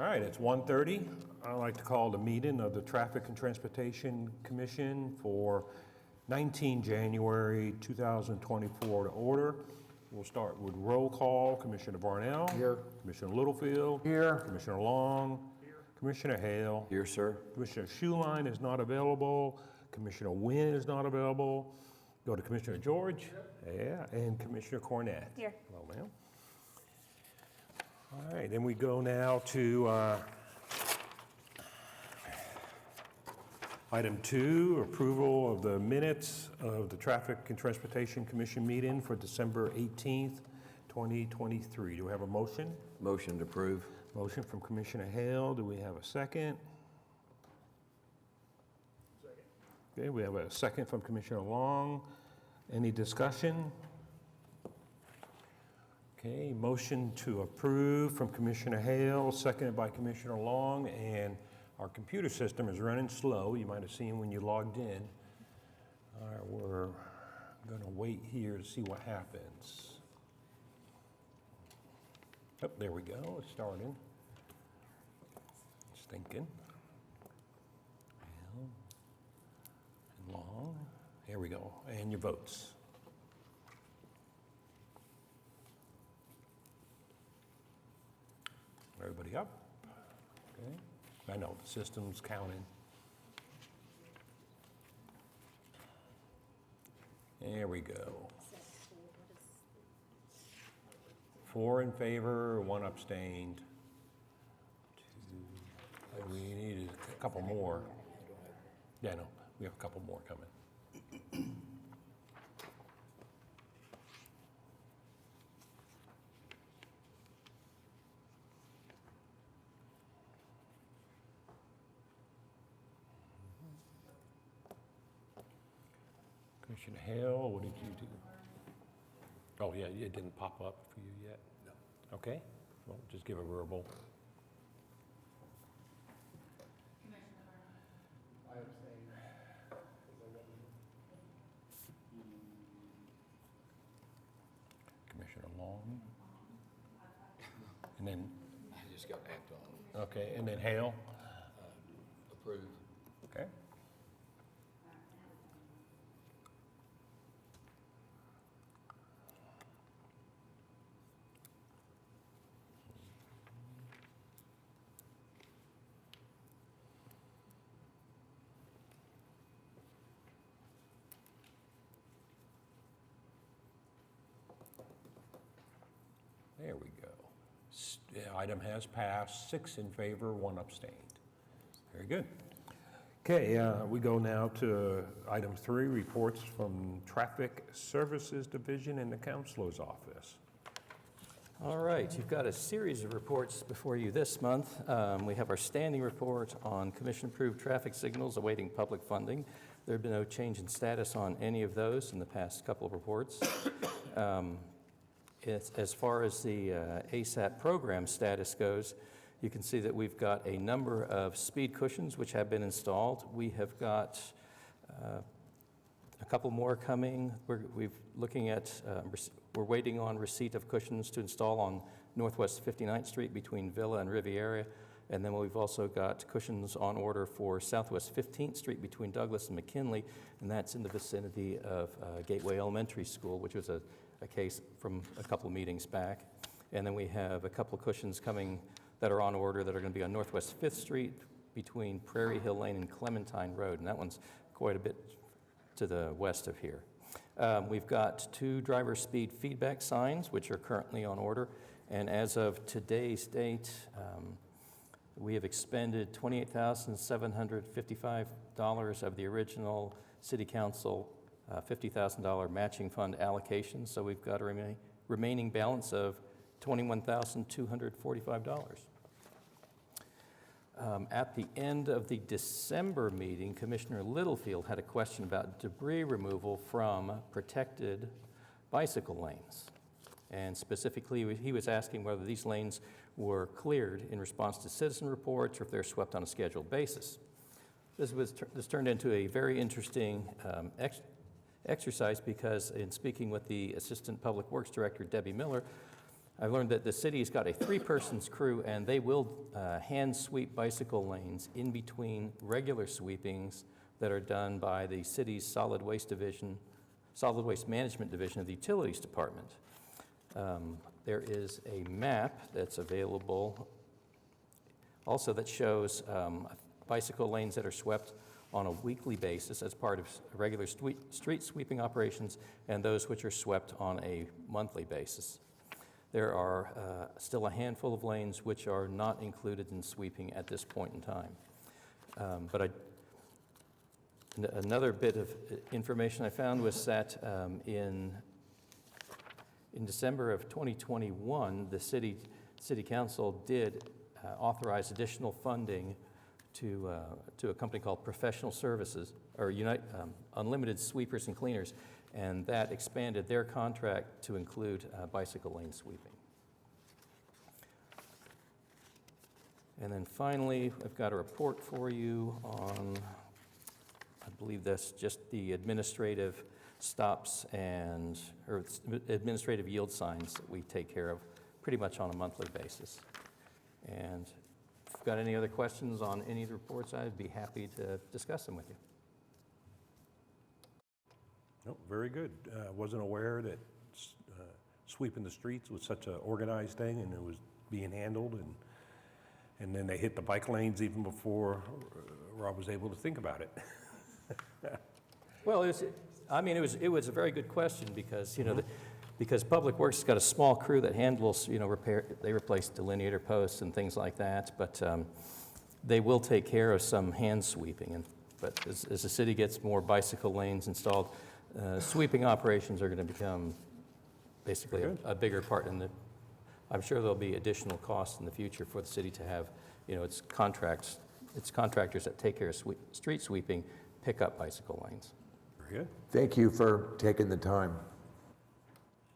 right, it's 1:30. I'd like to call the meeting of the Traffic and Transportation Commission for 19 January 2024 to order. We'll start with roll call. Commissioner Barnell. Here. Commissioner Littlefield. Here. Commissioner Long. Here. Commissioner Hale. Here, sir. Commissioner Schuline is not available. Commissioner Wynn is not available. Go to Commissioner George. Yeah, and Commissioner Cornett. Here. Hello, ma'am. All right, then we go now to item 2, approval of the minutes of the Traffic and Transportation Commission meeting for December 18th, 2023. Do we have a motion? Motion to approve. Motion from Commissioner Hale. Do we have a second? Second. Okay, we have a second from Commissioner Long. Any discussion? Okay, motion to approve from Commissioner Hale, seconded by Commissioner Long, and our computer system is running slow. You might have seen when you logged in. All right, we're gonna wait here to see what happens. Oh, there we go, it's starting. It's thinking. Hale and Long, here we go, and your votes. Everybody up? Okay. I know, the system's counting. There we go. 4 in favor, 1 abstained. 2, we need a couple more. Yeah, no, we have a couple more coming. Commissioner Hale, what did you do? Oh, yeah, it didn't pop up for you yet? No. Okay, well, just give a verbal. I abstain. Commissioner Long. And then, I just got act on. okay, and then Hale. Approved. Okay. There we go. The item has passed, 6 in favor, 1 abstained. Very good. Okay, we go now to item 3, reports from Traffic Services Division in the Counselor's Office. All right, you've got a series of reports before you this month. We have our standing report on commission-approved traffic signals awaiting public funding. There have been no change in status on any of those in the past couple of reports. As far as the ASAP program status goes, you can see that we've got a number of speed cushions which have been installed. We have got a couple more coming. We're waiting on receipt of cushions to install on Northwest 59th Street between Villa and Riviera. And then we've also got cushions on order for Southwest 15th Street between Douglas and McKinley, and that's in the vicinity of Gateway Elementary School, which was a case from a couple of meetings back. And then we have a couple of cushions coming that are on order that are going to be on Northwest 5th Street between Prairie Hill Lane and Clementine Road, and that one's quite a bit to the west of here. We've got 2 driver speed feedback signs, which are currently on order, and as of today's date, we have expended $28,755 of the original City Council $50,000 matching fund allocation, so we've got a remaining balance of $21,245. At the end of the December meeting, Commissioner Littlefield had a question about debris removal from protected bicycle lanes. And specifically, he was asking whether these lanes were cleared in response to citizen reports or if they're swept on a scheduled basis. This turned into a very interesting exercise because in speaking with the Assistant Public Works Director, Debbie Miller, I've learned that the city's got a 3-person crew, and they will hand sweep bicycle lanes in between regular sweepings that are done by the city's solid waste management division of the utilities department. There is a map that's available also that shows bicycle lanes that are swept on a weekly basis as part of regular street sweeping operations, and those which are swept on a monthly basis. There are still a handful of lanes which are not included in sweeping at this point in time. Another bit of information I found was that in December of 2021, the city council did authorize additional funding to a company called Professional Services, or Unlimited Sweepers and Cleaners, and that expanded their contract to include bicycle lane sweeping. And then finally, I've got a report for you on, I believe that's just the administrative stops or administrative yield signs that we take care of pretty much on a monthly basis. And if you've got any other questions on any of the reports, I'd be happy to discuss them with you. No, very good. Wasn't aware that sweeping the streets was such an organized thing, and it was being handled, and then they hit the bike lanes even before Rob was able to think about it. Well, it was a very good question because, because Public Works has got a small crew that handles, they replace delineator posts and things like that, but they will take care of some hand sweeping. But as the city gets more bicycle lanes installed, sweeping operations are going to become basically a bigger part in I'm sure there'll be additional costs in the future for the city to have, its contractors that take care of street sweeping pick up bicycle lanes. Very good. Thank you for taking the time.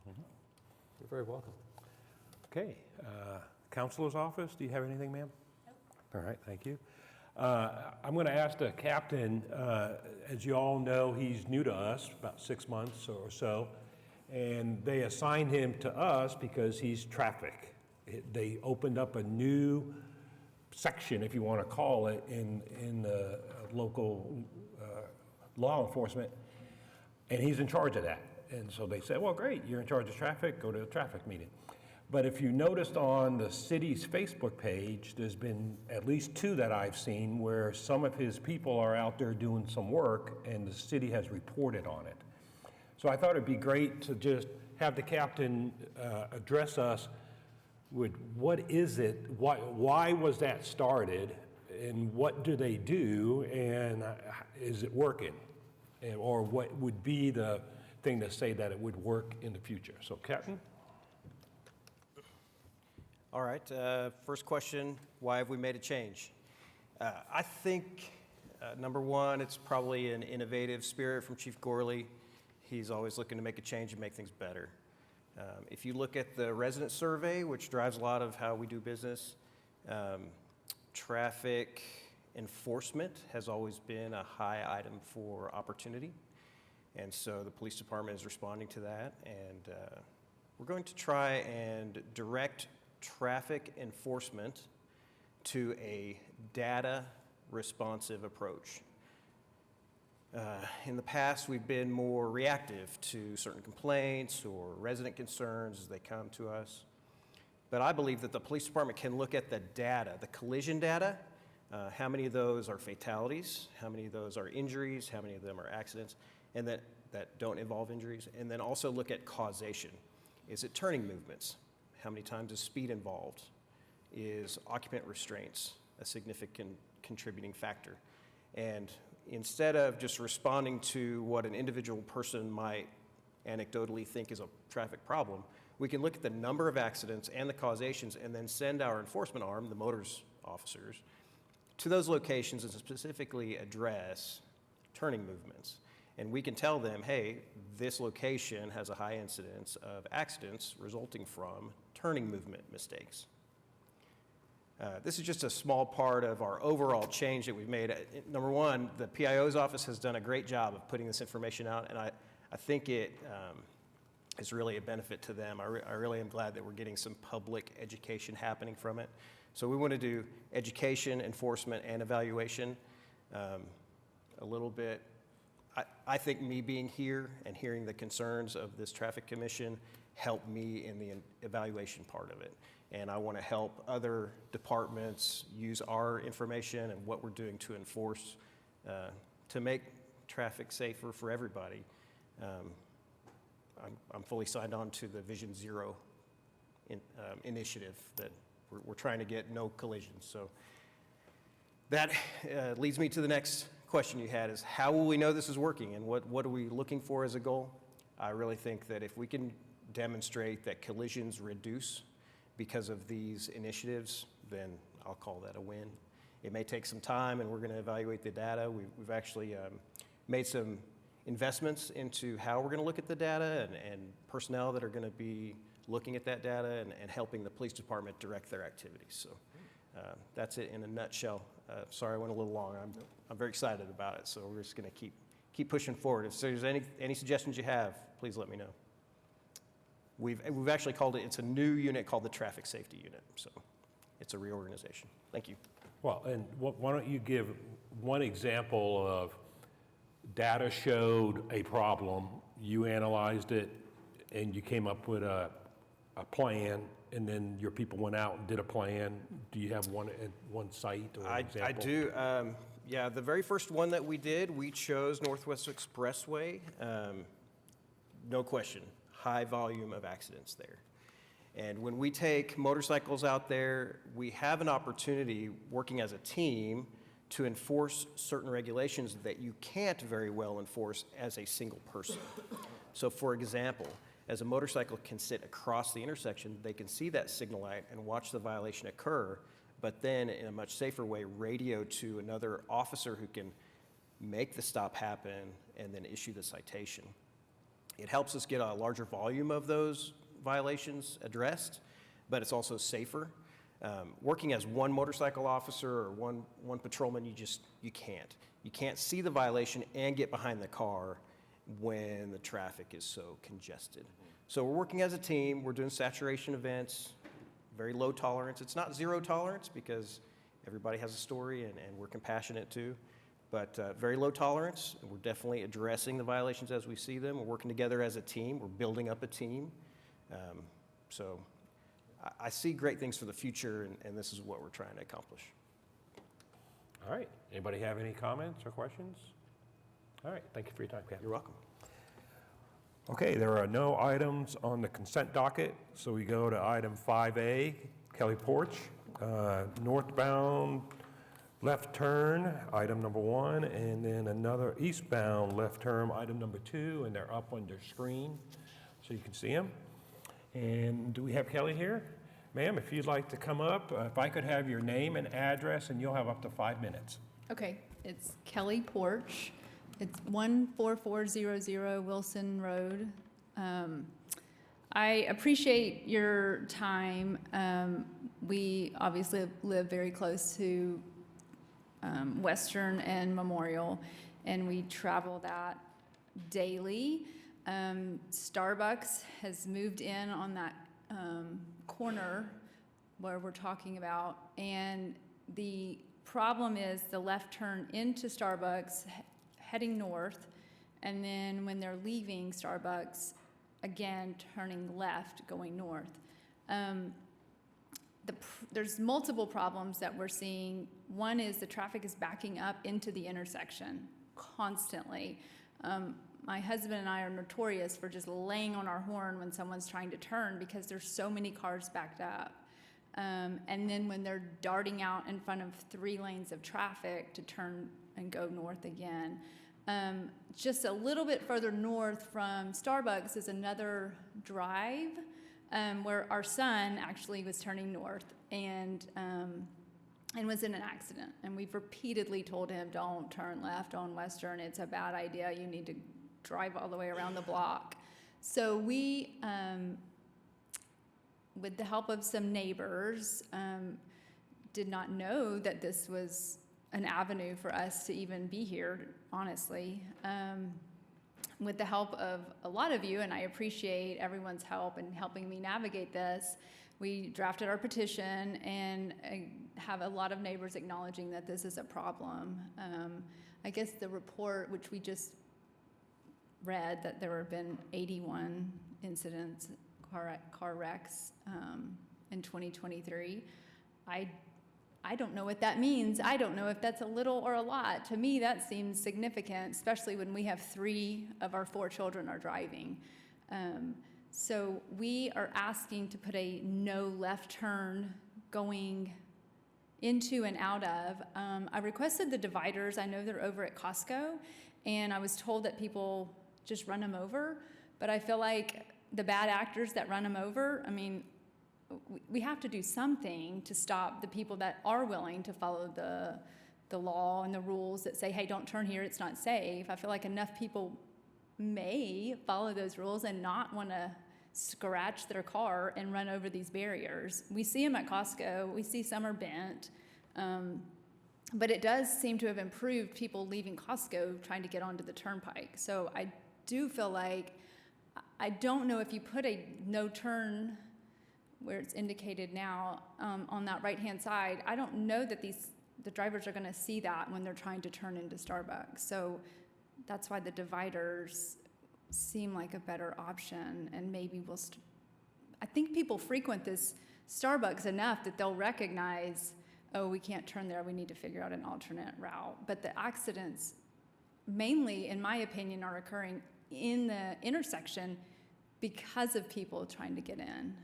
You're very welcome. Okay, Counselor's office, do you have anything, ma'am? Nope. All right, thank you. I'm going to ask the captain, as you all know, he's new to us, about 6 months or so, and they assigned him to us because he's traffic. They opened up a new section, if you want to call it, in the local law enforcement, and he's in charge of that. And so they said, well, great, you're in charge of traffic, go to the traffic meeting. But if you noticed on the city's Facebook page, there's been at least 2 that I've seen where some of his people are out there doing some work and the city has reported on it. So I thought it'd be great to just have the captain address us with what is it, why was that started, and what do they do, and is it working? Or what would be the thing to say that it would work in the future? So, Captain? All right, first question, why have we made a change? I think, number one, it's probably an innovative spirit from Chief Gorley. He's always looking to make a change and make things better. If you look at the resident survey, which drives a lot of how we do business, traffic enforcement has always been a high item for opportunity. And so the police department is responding to that. And we're going to try and direct traffic enforcement to a data responsive approach. In the past, we've been more reactive to certain complaints or resident concerns as they come to us. But I believe that the police department can look at the data, the collision data, how many of those are fatalities, how many of those are injuries, how many of them are accidents, and that don't involve injuries, and then also look at causation. Is it turning movements? How many times is speed involved? Is occupant restraints a significant contributing factor? And instead of just responding to what an individual person might anecdotally think is a traffic problem, we can look at the number of accidents and the causations and then send our enforcement arm, the motors officers, to those locations and specifically address turning movements. And we can tell them, hey, this location has a high incidence of accidents resulting from turning movement mistakes. This is just a small part of our overall change that we've made. Number one, the PIO's office has done a great job of putting this information out, and I think it is really a benefit to them. I really am glad that we're getting some public education happening from it. So we want to do education, enforcement, and evaluation. A little bit, I think me being here and hearing the concerns of this traffic commission helped me in the evaluation part of it. And I want to help other departments use our information and what we're doing to enforce, to make traffic safer for everybody. I'm fully signed on to the Vision Zero initiative that we're trying to get no collisions. So that leads me to the next question you had is how will we know this is working and what are we looking for as a goal? I really think that if we can demonstrate that collisions reduce because of these initiatives, then I'll call that a win. It may take some time and we're going to evaluate the data. We've actually made some investments into how we're going to look at the data and personnel that are going to be looking at that data and helping the police department direct their activities. So that's it in a nutshell. Sorry I went a little long. I'm very excited about it, so we're just going to keep pushing forward. If there's any suggestions you have, please let me know. We've actually called it, it's a new unit called the Traffic Safety Unit, so it's a reorganization. Thank you. Well, and why don't you give one example of data showed a problem, you analyzed it, and you came up with a plan, and then your people went out and did a plan. Do you have one site or an example? I do. Yeah, the very first one that we did, we chose Northwest Expressway. No question, high volume of accidents there. And when we take motorcycles out there, we have an opportunity working as a team to enforce certain regulations that you can't very well enforce as a single person. So for example, as a motorcycle can sit across the intersection, they can see that signal light and watch the violation occur, but then in a much safer way, radio to another officer who can make the stop happen and then issue the citation. It helps us get a larger volume of those violations addressed, but it's also safer. Working as one motorcycle officer or one patrolman, you can't. You can't see the violation and get behind the car when the traffic is so congested. So we're working as a team, we're doing saturation events, very low tolerance. It's not zero tolerance because everybody has a story and we're compassionate too, but very low tolerance. And we're definitely addressing the violations as we see them. We're working together as a team, we're building up a team. So I see great things for the future and this is what we're trying to accomplish. All right, anybody have any comments or questions? All right, thank you for your time, Captain. You're welcome. Okay, there are no items on the consent docket, so we go to item 5A, Kelly Porch, northbound left turn, item number 1, and then another eastbound left turn, item number 2, and they're up on your screen, so you can see them. And do we have Kelly here? Ma'am, if you'd like to come up, if I could have your name and address, and you'll have up to 5 minutes. Okay, it's Kelly Porch. It's 14400 Wilson Road. I appreciate your time. We obviously live very close to Western and Memorial, and we travel that daily. Starbucks has moved in on that corner where we're talking about, and the problem is the left turn into Starbucks heading north, and then when they're leaving Starbucks, again turning left going north. There's multiple problems that we're seeing. One is the traffic is backing up into the intersection constantly. My husband and I are notorious for just laying on our horn when someone's trying to turn because there's so many cars backed up. And then when they're darting out in front of 3 lanes of traffic to turn and go north again. Just a little bit further north from Starbucks is another drive where our son actually was turning north and was in an accident. And we've repeatedly told him, don't turn left on Western. It's a bad idea. You need to drive all the way around the block. So we, with the help of some neighbors, did not know that this was an avenue for us to even be here, honestly. with the help of a lot of you, and I appreciate everyone's help in helping me navigate this, we drafted our petition and have a lot of neighbors acknowledging that this is a problem. I guess the report, which we just read, that there have been 81 incidents, car wrecks in 2023. I don't know what that means. I don't know if that's a little or a lot. To me, that seems significant, especially when we have 3 of our 4 children are driving. So we are asking to put a no left turn going into and out of. I requested the dividers. I know they're over at Costco, and I was told that people just run them over, but I feel like the bad actors that run them over, I mean, we have to do something to stop the people that are willing to follow the law and the rules that say, hey, don't turn here, it's not safe. I feel like enough people may follow those rules and not want to scratch their car and run over these barriers. We see them at Costco. We see some are bent. But it does seem to have improved people leaving Costco trying to get onto the turnpike. So I do feel like, I don't know if you put a no turn where it's indicated now on that right-hand side, I don't know that the drivers are going to see that when they're trying to turn into Starbucks. So that's why the dividers seem like a better option, and maybe I think people frequent this Starbucks enough that they'll recognize, oh, we can't turn there, we need to figure out an alternate route. But the accidents, mainly, in my opinion, are occurring in the intersection because of people trying to get in.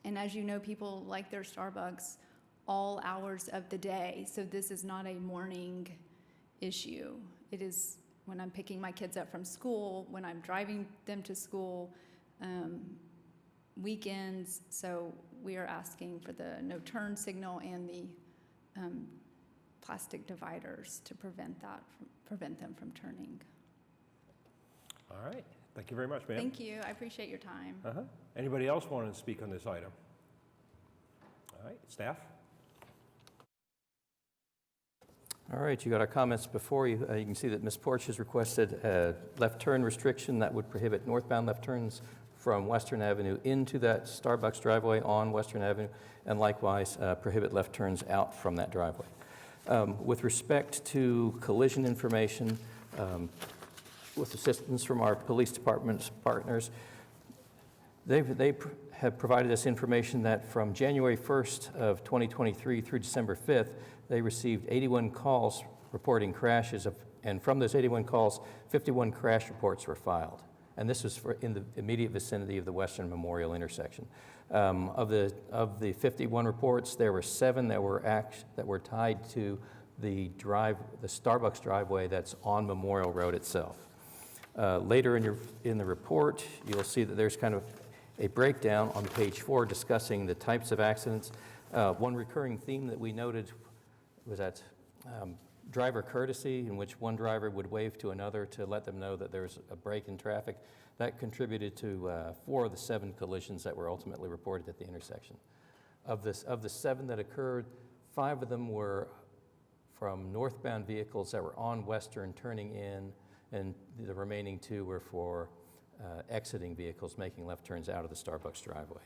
And as you know, people like their Starbucks all hours of the day. So this is not a morning issue. It is when I'm picking my kids up from school, when I'm driving them to school, weekends. So we are asking for the no turn signal and the plastic dividers to prevent them from turning. All right. Thank you very much, ma'am. Thank you. I appreciate your time. Anybody else want to speak on this item? All right, staff? All right, you got our comments before you. You can see that Ms. Porch has requested a left turn restriction that would prohibit northbound left turns from Western Avenue into that Starbucks driveway on Western Avenue, and likewise prohibit left turns out from that driveway. With respect to collision information, with assistance from our police department's partners, they have provided us information that from January 1st of 2023 through December 5th, they received 81 calls reporting crashes, and from those 81 calls, 51 crash reports were filed. And this was in the immediate vicinity of the Western Memorial intersection. Of the 51 reports, there were 7 that were tied to the Starbucks driveway that's on Memorial Road itself. Later in the report, you'll see that there's kind of a breakdown on page 4 discussing the types of accidents. One recurring theme that we noted was that driver courtesy, in which one driver would wave to another to let them know that there's a break in traffic. That contributed to 4 of the 7 collisions that were ultimately reported at the intersection. Of the 7 that occurred, 5 of them were from northbound vehicles that were on Western turning in, and the remaining 2 were for exiting vehicles making left turns out of the Starbucks driveway.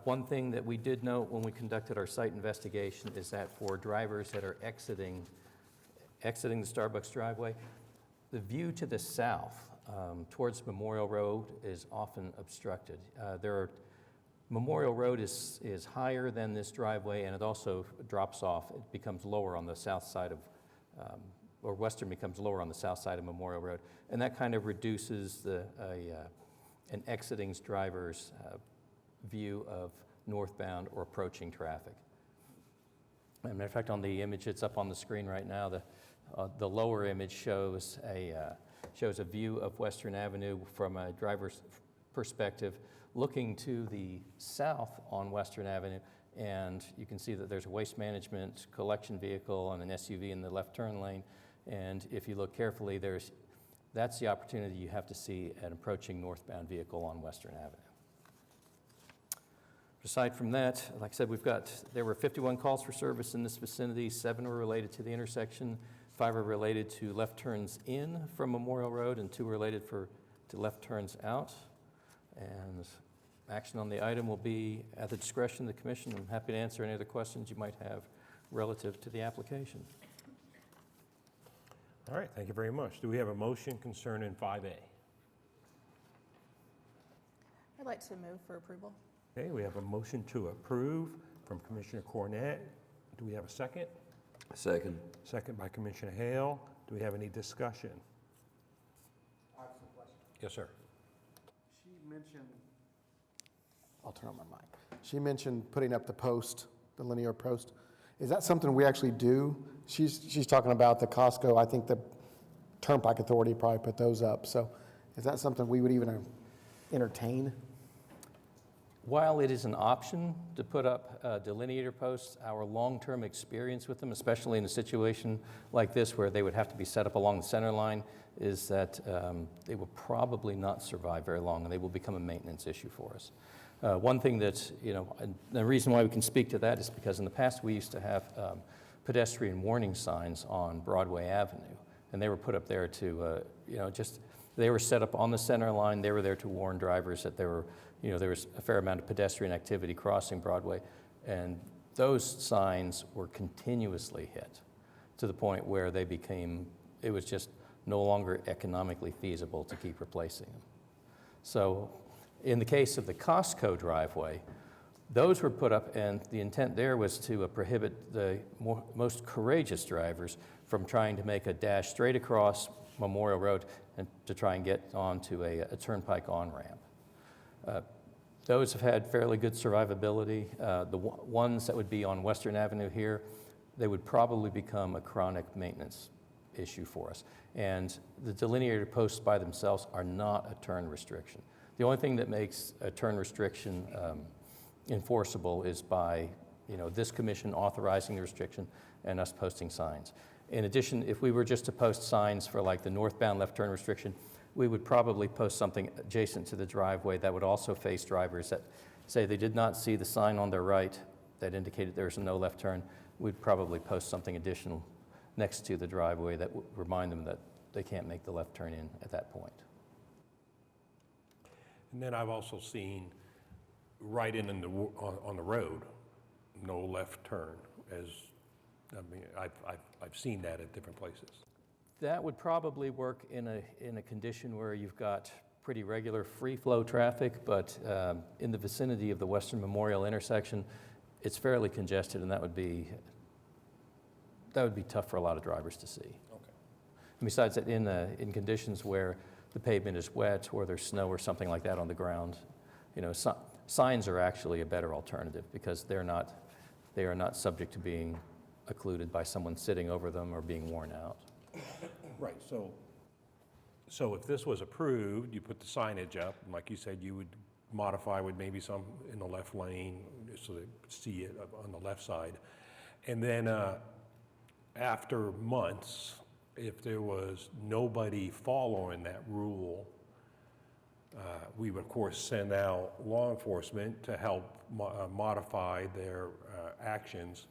One thing that we did note when we conducted our site investigation is that for drivers that are exiting the Starbucks driveway, the view to the south towards Memorial Road is often obstructed. Memorial Road is higher than this driveway, and it also drops off. It becomes lower on the south side of or Western becomes lower on the south side of Memorial Road, and that kind of reduces an exiting driver's view of northbound or approaching traffic. As a matter of fact, on the image that's up on the screen right now, the lower image shows a view of Western Avenue from a driver's perspective, looking to the south on Western Avenue, and you can see that there's a waste management collection vehicle and an SUV in the left turn lane. And if you look carefully, that's the opportunity you have to see an approaching northbound vehicle on Western Avenue. Aside from that, like I said, there were 51 calls for service in this vicinity. 7 were related to the intersection. 5 are related to left turns in from Memorial Road, and 2 are related to left turns out. And action on the item will be at the discretion of the commission. I'm happy to answer any other questions you might have relative to the application. All right, thank you very much. Do we have a motion concerning 5A? I'd like to move for approval. Okay, we have a motion to approve from Commissioner Cornett. Do we have a second? Second. Second by Commissioner Hale. Do we have any discussion? I have some questions. Yes, sir. She mentioned, I'll turn on my mic. She mentioned putting up the post, the linear post. Is that something we actually do? She's talking about the Costco, I think the Turnpike Authority probably put those up. So is that something we would even entertain? While it is an option to put up delineator posts, our long-term experience with them, especially in a situation like this where they would have to be set up along the center line, is that they will probably not survive very long, and they will become a maintenance issue for us. One thing that, and the reason why we can speak to that is because in the past we used to have pedestrian warning signs on Broadway Avenue, and they were put up there to, they were set up on the center line. They were there to warn drivers that there was a fair amount of pedestrian activity crossing Broadway, and those signs were continuously hit to the point where it was just no longer economically feasible to keep replacing them. So in the case of the Costco driveway, those were put up, and the intent there was to prohibit the most courageous drivers from trying to make a dash straight across Memorial Road and to try and get onto a turnpike on-ramp. Those have had fairly good survivability. The ones that would be on Western Avenue here, they would probably become a chronic maintenance issue for us. And the delineator posts by themselves are not a turn restriction. The only thing that makes a turn restriction enforceable is by this commission authorizing the restriction and us posting signs. In addition, if we were just to post signs for like the northbound left turn restriction, we would probably post something adjacent to the driveway that would also face drivers that say they did not see the sign on their right that indicated there's a no left turn. We'd probably post something additional next to the driveway that would remind them that they can't make the left turn in at that point. And then I've also seen right on the road, no left turn. I've seen that at different places. That would probably work in a condition where you've got pretty regular free flow traffic, but in the vicinity of the Western Memorial intersection, it's fairly congested, and that would be tough for a lot of drivers to see. Okay. And besides that, in conditions where the pavement is wet or there's snow or something like that on the ground, signs are actually a better alternative because they are not subject to being occluded by someone sitting over them or being worn out. Right, so if this was approved, you put the signage up, and like you said, you would modify with maybe some in the left lane so they see it on the left side. And then after months, if there was nobody following that rule, we would, of course, send out law enforcement to help modify their actions.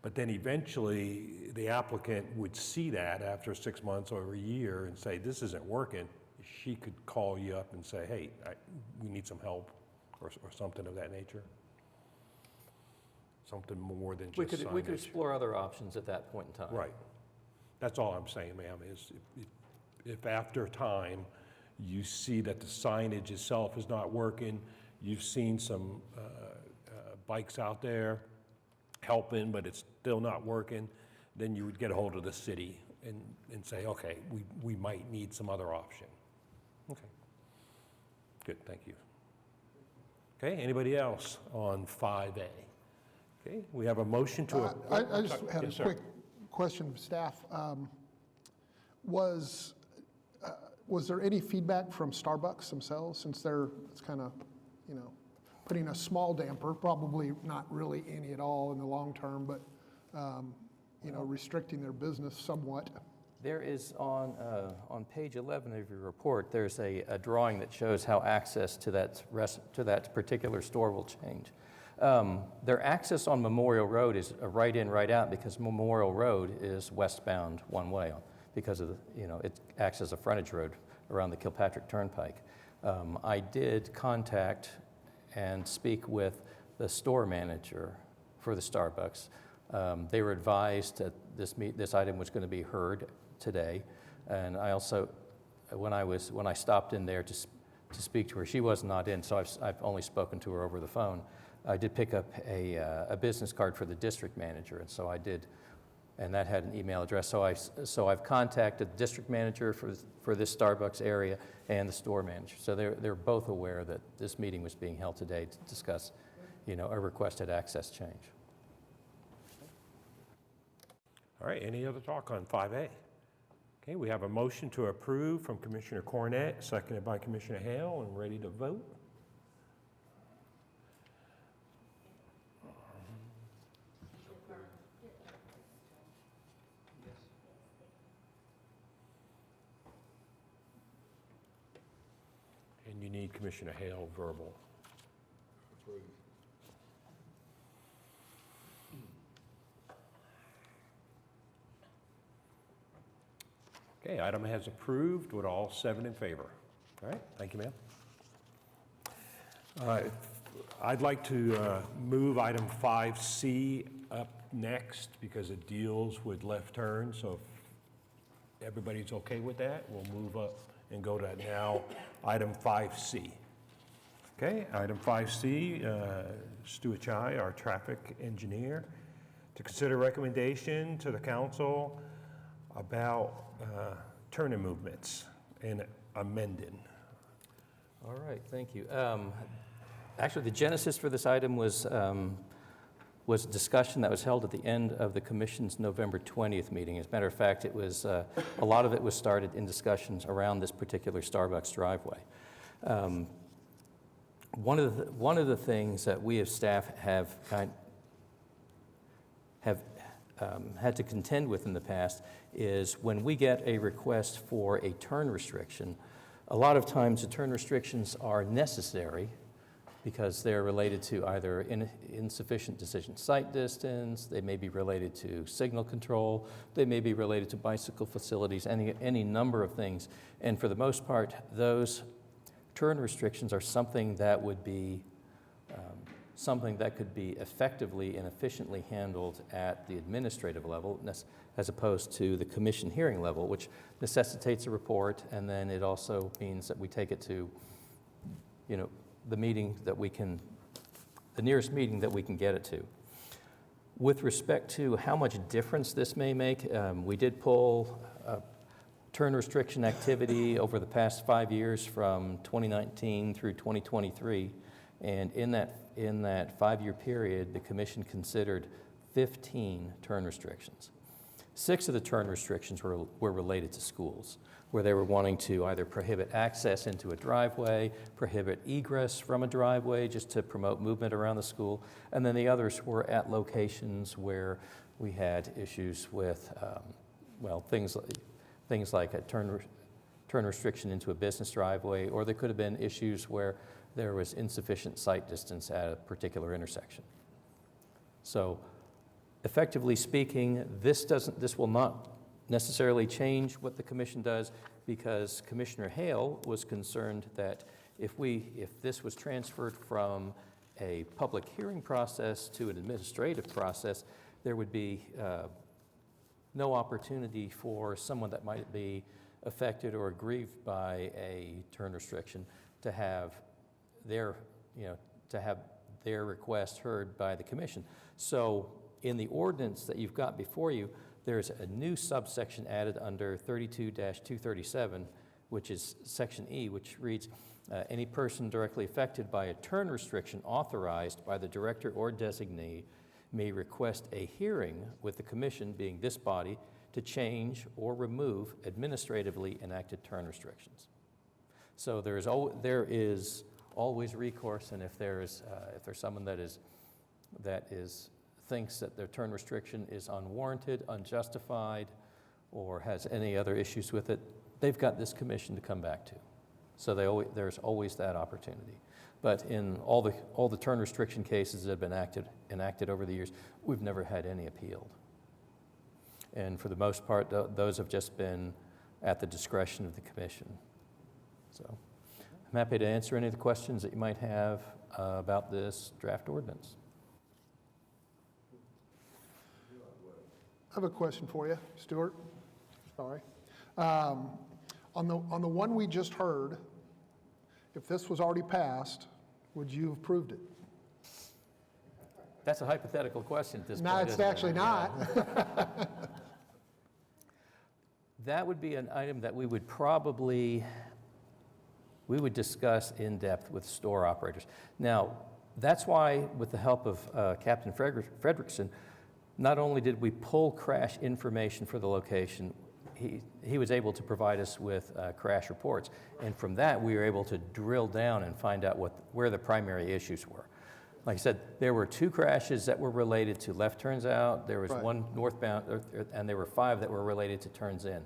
But then eventually, the applicant would see that after 6 months or a year and say, this isn't working. She could call you up and say, hey, we need some help, or something of that nature. Something more than just signage. We could explore other options at that point in time. Right. That's all I'm saying, ma'am, is if after time you see that the signage itself is not working, you've seen some bikes out there helping, but it's still not working, then you would get a hold of the city and say, okay, we might need some other option. Okay. Good, thank you. Okay, anybody else on 5A? Okay, we have a motion to... I just had Yes, a sir. quick question of staff. Was there any feedback from Starbucks themselves, since it's kind of, putting a small damper, probably not really any at all in the long term, but, restricting their business somewhat? There is on page 11 of your report, there's a drawing that shows how access to that particular store will change. Their access on Memorial Road is a right in, right out, because Memorial Road is westbound one way because of it acts as a frontage road around the Kilpatrick Turnpike. I did contact and speak with the store manager for the Starbucks. They were advised that this item was going to be heard today, and I also, when I stopped in there to speak to her, she was not in, so I've only spoken to her over the phone. I did pick up a business card for the district manager, and so I did, and that had an email address. So I've contacted the district manager for this Starbucks area and the store manager. So they're both aware that this meeting was being held today to discuss, a requested access change. All right, any other talk on 5A? Okay, we have a motion to approve from Commissioner Cornett, seconded by Commissioner Hale, and ready to vote. And you need Commissioner Hale verbal. Approve. Okay, item has approved with all 7 in favor. All right, thank you, ma'am. I'd like to move item 5C up next because it deals with left turn. So if everybody's okay with that, we'll move up and go to now item 5C. Okay, item 5C, Stu Achai, our traffic engineer, to consider recommendation to the council about turning movements and amending. All right, thank you. Actually, the genesis for this item was a discussion that was held at the end of the commission's November 20th meeting. As a matter of fact, it was a lot of it was started in discussions around this particular Starbucks driveway. One of the things that we as staff have had to contend with in the past is when we get a request for a turn restriction, a lot of times the turn restrictions are necessary because they're related to either insufficient decision site distance, they may be related to signal control, they may be related to bicycle facilities, any number of things. And for the most part, those turn restrictions are something that would be something that could be effectively and efficiently handled at the administrative level as opposed to the commission hearing level, which necessitates a report, and then it also means that we take it to, the nearest meeting that we can get it to. With respect to how much difference this may make, we did pull turn restriction activity over the past 5 years from 2019 through 2023, and in that 5-year period, the commission considered 15 turn restrictions. 6 of the turn restrictions were related to schools, where they were wanting to either prohibit access into a driveway, prohibit egress from a driveway just to promote movement around the school, and then the others were at locations where we had issues with, things like a turn restriction into a business driveway, or there could have been issues where there was insufficient sight distance at a particular intersection. So, effectively speaking, this will not necessarily change what the commission does, because Commissioner Hale was concerned that if this was transferred from a public hearing process to an administrative process, there would be no opportunity for someone that might be affected or aggrieved by a turn restriction to have their request heard by the commission. So in the ordinance that you've got before you, there's a new subsection added under 32-237, which is section E, which reads, any person directly affected by a turn restriction authorized by the director or designee may request a hearing with the commission, being this body, to change or remove administratively enacted turn restrictions. So there is always recourse, and if there's someone that thinks that their turn restriction is unwarranted, unjustified, or has any other issues with it, they've got this commission to come back to. So there's always that opportunity. But in all the turn restriction cases that have been enacted over the years, we've never had any appealed. And for the most part, those have just been at the discretion of the commission. So I'm happy to answer any of the questions that you might have about this draft ordinance. I have a question for you, Stuart. Sorry. On the one we just heard, if this was already passed, would you have approved it? That's a hypothetical question at this point. No, it's isn't it? actually not. That would be an item that we would discuss in depth with store operators. Now, that's why, with the help of Captain Frederickson, not only did we pull crash information for the location, he was able to provide us with crash reports. And from that, we were able to drill down and find out where the primary issues were. Like I said, there were 2 crashes that were related to left turns out. There was Right. 1 northbound, and there were 5 that were related to turns in.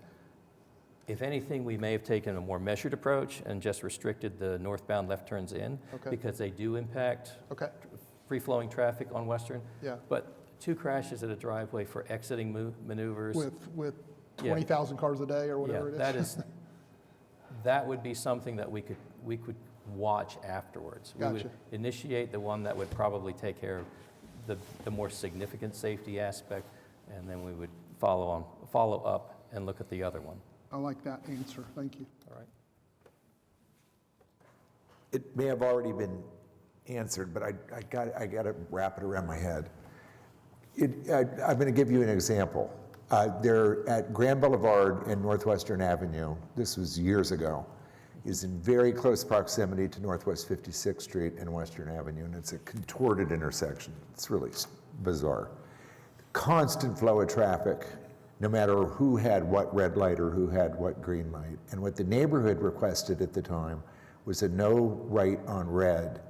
If anything, we may have taken a more measured approach and just restricted the northbound left turns in, Okay. because they do impact Okay, free-flowing traffic on Western. yeah. But 2 crashes at a driveway for exiting maneuvers. With Yeah. 20,000 cars a day or whatever it is? That would be something that we could watch afterwards. We would Gotcha. initiate the one that would probably take care of the more significant safety aspect, and then we would follow up and look at the other one. I like that answer, thank you. All right. It may have already been answered, but I got to wrap it around my head. I'm going to give you an example. There at Grand Boulevard and Northwestern Avenue, this was years ago, is in very close proximity to Northwest 56th Street and Western Avenue, and it's a contorted intersection. It's really bizarre. Constant flow of traffic, no matter who had what red light or who had what green light. And what the neighborhood requested at the time was a no right on red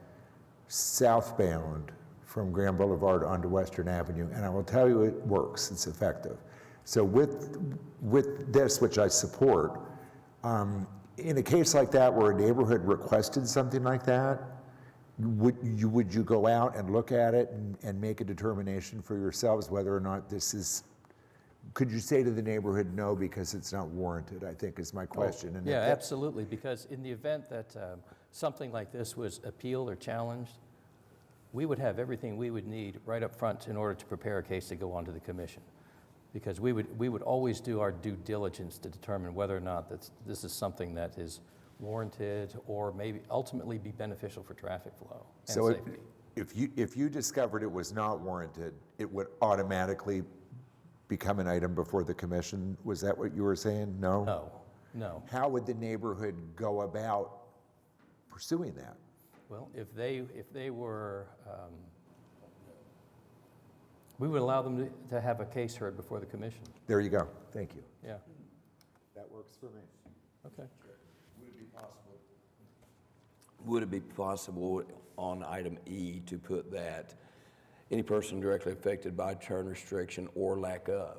southbound from Grand Boulevard onto Western Avenue. And I will tell you, it works, it's effective. So with this, which I support, in a case like that where a neighborhood requested something like that, would you go out and look at it and make a determination for yourselves whether or not this is, could you say to the neighborhood, no, because it's not warranted, I think is my question. And Yeah, absolutely, because in the event that something like this was appealed or challenged, we would have everything we would need right up front in order to prepare a case to go on to the commission. Because we would always do our due diligence to determine whether or not this is something that is warranted or maybe ultimately be beneficial for traffic flow and So safety. if you discovered it was not warranted, it would automatically become an item before the commission? Was that what you were saying? No? No. How would the neighborhood go about pursuing that? Well, if they were, we would allow them to have a case heard before the commission. There you go. Thank you. Yeah, That works for me. okay. Would it be possible on item E to put that any person directly affected by turn restriction or lack of?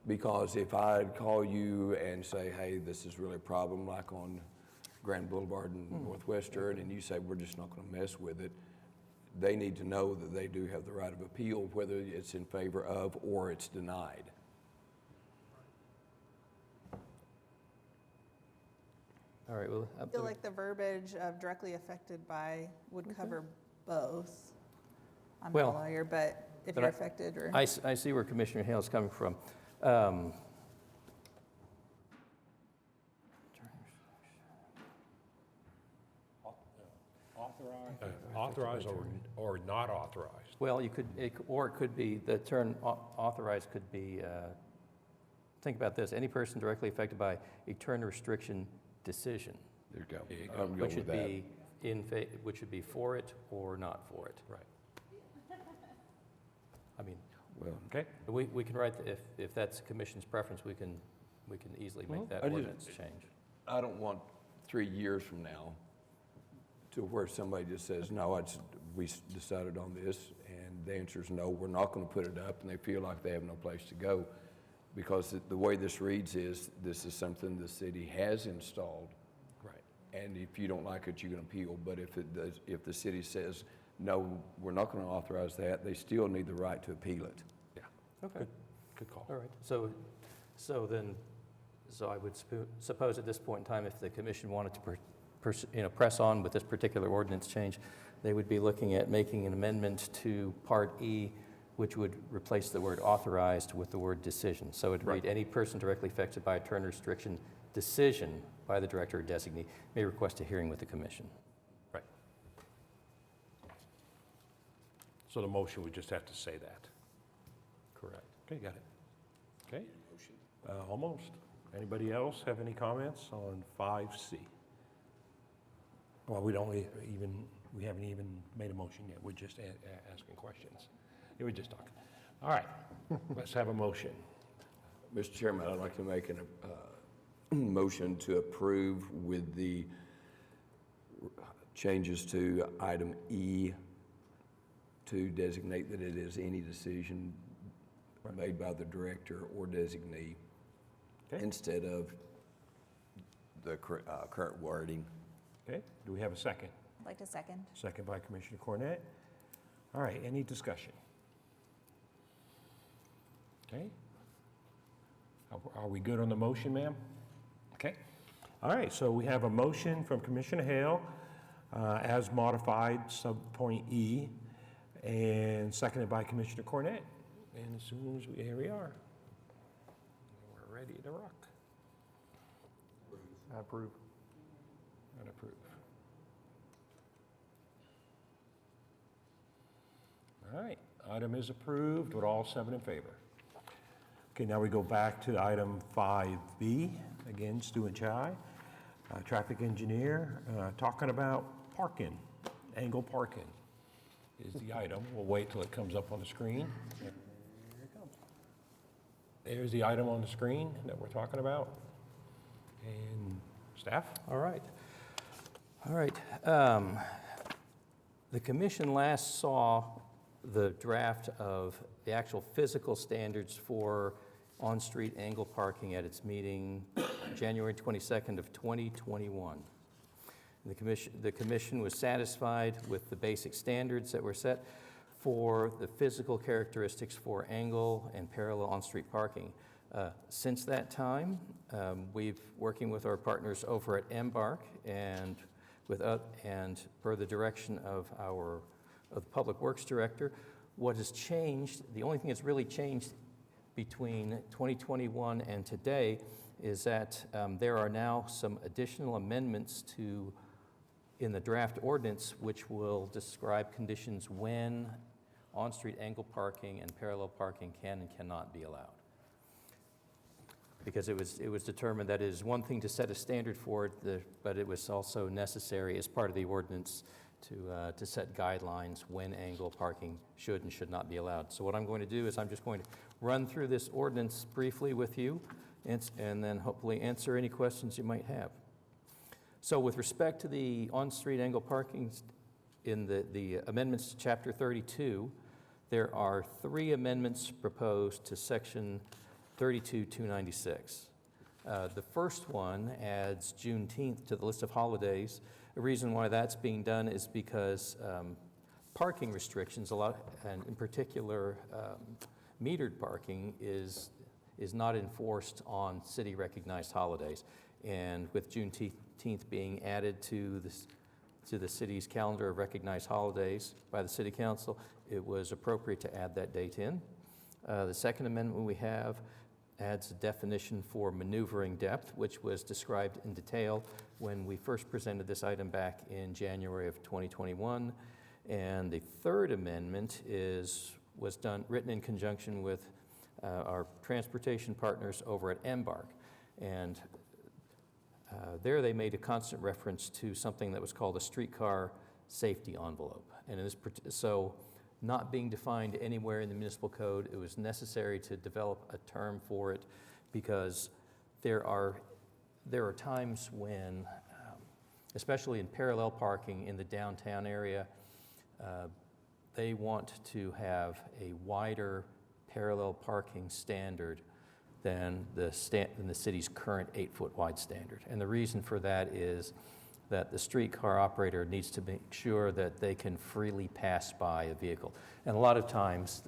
Because if I'd call you and say, hey, this is really a problem, like on Grand Boulevard and Northwestern, and you say, we're just not going to mess with it, they need to know that they do have the right of appeal, whether it's in favor of or it's denied. All right, well. I feel like the verbiage of directly affected by would cover both. I'm not Well, a lawyer, but if but you're affected or. I see where Commissioner Hale's coming from. Authorized or not authorized? Well, it could be, the term authorized could be, think about this, any person directly affected by a turn restriction decision, There you go. There you go. I'm going which with would that. be which would be for it or not for it. Right. I mean, Well, Okay. we can write, if that's the commission's preference, we can easily make that I just- ordinance change. I don't want 3 years from now to where somebody just says, no, we decided on this, and the answer is no, we're not going to put it up, and they feel like they have no place to go. Because the way this reads is, this is something the city has installed. Right. and if you don't like it, you can appeal. But if the city says, no, we're not going to authorize that, they still need the right to appeal it. Yeah, Okay, good call. all right. So I would suppose at this point in time, if the commission wanted to press on with this particular ordinance change, they would be looking at making an amendment to Part E, which would replace the word authorized with the word decision. So it'd read, any person directly affected by a term restriction decision by the director or designee may request a hearing with the commission. Right. So the motion would just have to say that. Correct. Okay, got it. Okay. Almost. Anybody else have any comments on 5C? Well, we haven't even made a motion yet. We're just asking questions. We're just talking. All right, let's have a motion. Mr. Chairman, I'd like to make a motion to approve with the changes to item E to designate that it is any decision made by the director or designee instead of the current wording. Okay, do we have a second? I'd like to second. Second by Commissioner Cornett. All right, any discussion? Okay. Are we good on the motion, ma'am? Okay. All right, so we have a motion from Commissioner Hale as modified, subpoint E, and seconded by Commissioner Cornett. And as soon as here we are. We're ready to rock. I approve. And approve. All right, item is approved with all 7 in favor. Okay, now we go back to item 5B, again, Stu and Chai, traffic engineer, talking about parking, angle parking is the item. We'll wait till it comes up on the screen. Here it comes. There's the item on the screen that we're talking about. And staff? All right. All right. The commission last saw the draft of the actual physical standards for on-street angle parking at its meeting January 22nd of 2021. The commission was satisfied with the basic standards that were set for the physical characteristics for angle and parallel on-street parking. Since that time, we've working with our partners over at Embark and per the direction of the Public Works Director. What has changed, the only thing that's really changed between 2021 and today is that there are now some additional amendments in the draft ordinance which will describe conditions when on-street angle parking and parallel parking can and cannot be allowed. Because it was determined that it is one thing to set a standard for it, but it was also necessary as part of the ordinance to set guidelines when angle parking should and should not be allowed. So what I'm going to do is I'm just going to run through this ordinance briefly with you and then hopefully answer any questions you might have. So with respect to the on-street angle parking in the amendments to Chapter 32, there are 3 amendments proposed to Section 32-296. The first one adds Juneteenth to the list of holidays. The reason why that's being done is because parking restrictions, and in particular metered parking, is not enforced on city-recognized holidays. And with Juneteenth being added to the city's calendar of recognized holidays by the City Council, it was appropriate to add that date in. The second amendment we have adds a definition for maneuvering depth, which was described in detail when we first presented this item back in January of 2021. And the third amendment was written in conjunction with our transportation partners over at Embark. And there they made a constant reference to something that was called a streetcar safety envelope. And so not being defined anywhere in the municipal code, it was necessary to develop a term for it because there are times when, especially in parallel parking in the downtown area, they want to have a wider parallel parking standard than the city's current 8-foot wide standard. And the reason for that is that the streetcar operator needs to make sure that they can freely pass by a vehicle. And a lot of times,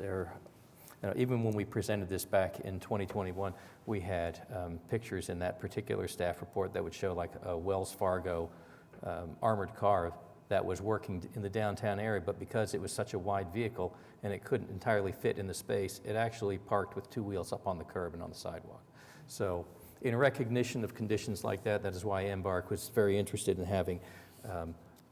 even when we presented this back in 2021, we had pictures in that particular staff report that would show like a Wells Fargo armored car that was working in the downtown area, but because it was such a wide vehicle and it couldn't entirely fit in the space, it actually parked with two wheels up on the curb and on the sidewalk. So in recognition of conditions like that, that is why Embark was very interested in having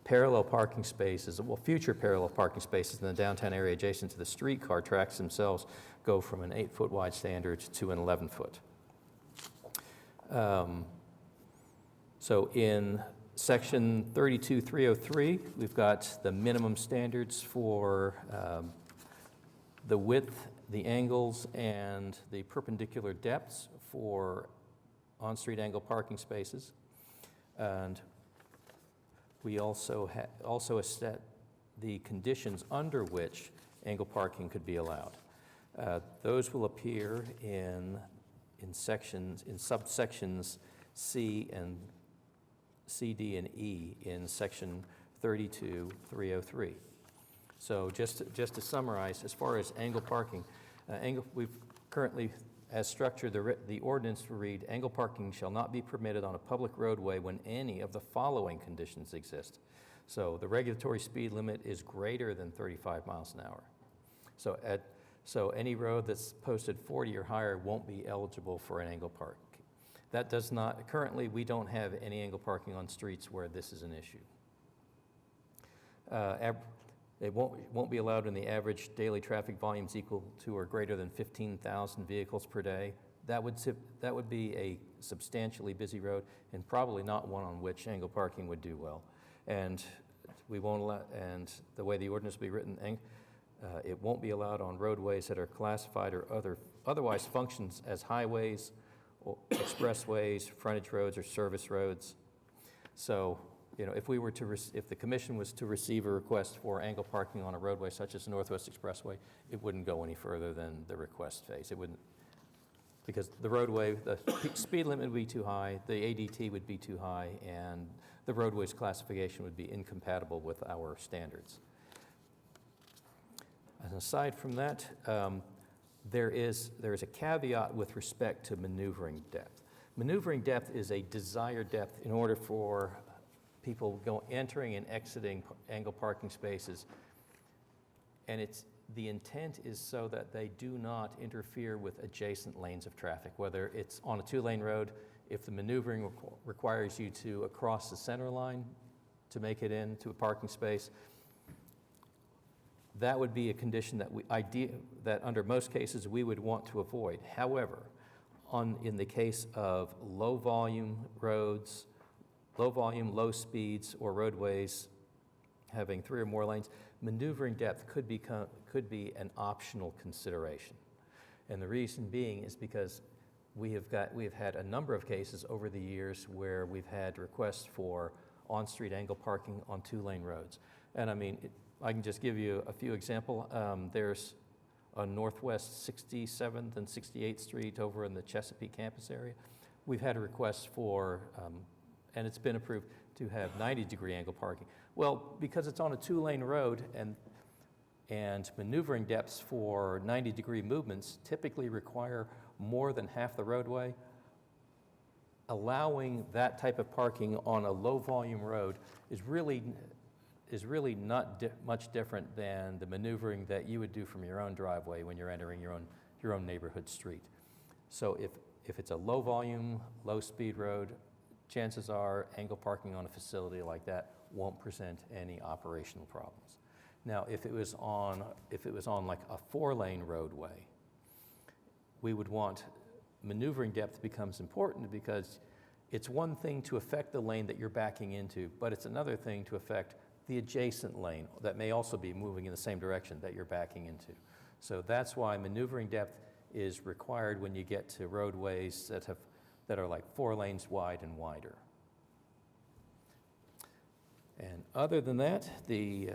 parallel parking spaces, well, future parallel parking spaces in the downtown area adjacent to the streetcar tracks themselves go from an 8-foot wide standard to an 11-foot. So in section 32303, we've got the minimum standards for the width, the angles, and the perpendicular depths for on-street angle parking spaces. And we also set the conditions under which angle parking could be allowed. Those will appear in subsections C, D, and E in section 32303. So just to summarize, as far as angle parking, we've currently, as structured, the ordinance will read, angle parking shall not be permitted on a public roadway when any of the following conditions exist. So the regulatory speed limit is greater than 35 miles an hour. So any road that's posted 40 or higher won't be eligible for an angle park. That does not, currently we don't have any angle parking on streets where this is an issue. It won't be allowed when the average daily traffic volume is equal to or greater than 15,000 vehicles per day. That would be a substantially busy road and probably not one on which angle parking would do well. And we won't allow, and the way the ordinance will be written, it won't be allowed on roadways that are classified or otherwise functions as highways, or expressways, frontage roads, or service roads. So, if the commission was to receive a request for angle parking on a roadway such as the Northwest Expressway, it wouldn't go any further than the request phase. It wouldn't, because the roadway, the speed limit would be too high, the ADT would be too high, and the roadway's classification would be incompatible with our standards. And aside from that, there is a caveat with respect to maneuvering depth. Maneuvering depth is a desired depth in order for people entering and exiting angle parking spaces, and the intent is so that they do not interfere with adjacent lanes of traffic, whether it's on a 2-lane road. If the maneuvering requires you to cross the center line to make it into a parking space, that would be a condition that under most cases we would want to avoid. However, in the case of low volume roads, low speeds, or roadways having 3 or more lanes, maneuvering depth could be an optional consideration. And the reason being is because we have had a number of cases over the years where we've had requests for on-street angle parking on 2-lane roads. And I mean, I can just give you a few examples. There's on Northwest 67th and 68th Street over in the Chesapeake campus area. We've had a request for, and it's been approved, to have 90-degree angle parking. Well, because it's on a 2-lane road and maneuvering depths for 90-degree movements typically require more than half the roadway, allowing that type of parking on a low-volume road is really not much different than the maneuvering that you would do from your own driveway when you're entering your own neighborhood street. So if it's a low-volume, low-speed road, chances are angle parking on a facility like that won't present any operational problems. Now, if it was on like a 4-lane roadway, we would want maneuvering depth becomes important because it's one thing to affect the lane that you're backing into, but it's another thing to affect the adjacent lane that may also be moving in the same direction that you're backing into. So that's why maneuvering depth is required when you get to roadways that are like 4 lanes wide and wider. And other than that, the